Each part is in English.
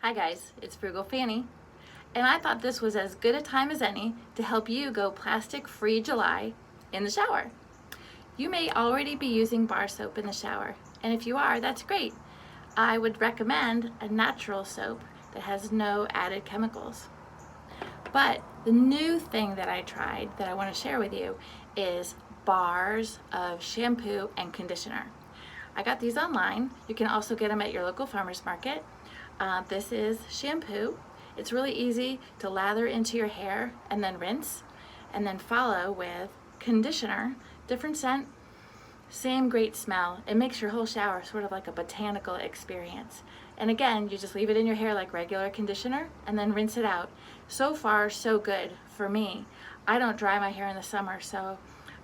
Hi guys, it's Frugal Fanny, and I thought this was as good a time as any to help you go plastic-free July in the shower. You may already be using bar soap in the shower, and if you are, that's great. I would recommend a natural soap that has no added chemicals. But the new thing that I tried that I want to share with you is bars of shampoo and conditioner. I got these online. You can also get them at your local farmer's market. This is shampoo. It's really easy to lather into your hair and then rinse, and then follow with conditioner, different scent, same great smell. It makes your whole shower sort of like a botanical experience. And again, you just leave it in your hair like regular conditioner and then rinse it out. So far, so good for me. I don't dry my hair in the summer, so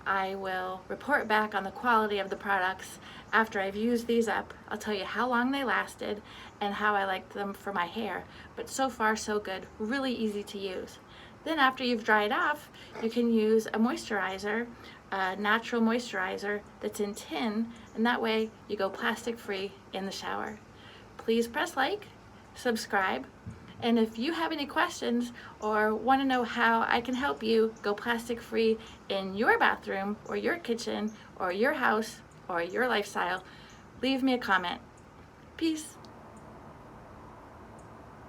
I will report back on the quality of the products after I've used these up. I'll tell you how long they lasted and how I liked them for my hair. But so far, so good. Really easy to use. Then after you've dried off, you can use a moisturizer, a natural moisturizer that's in tin, and that way you go plastic free in the shower. Please press like, subscribe, and if you have any questions or want to know how I can help you go plastic free in your bathroom or your kitchen or your house or your lifestyle, leave me a comment. Peace.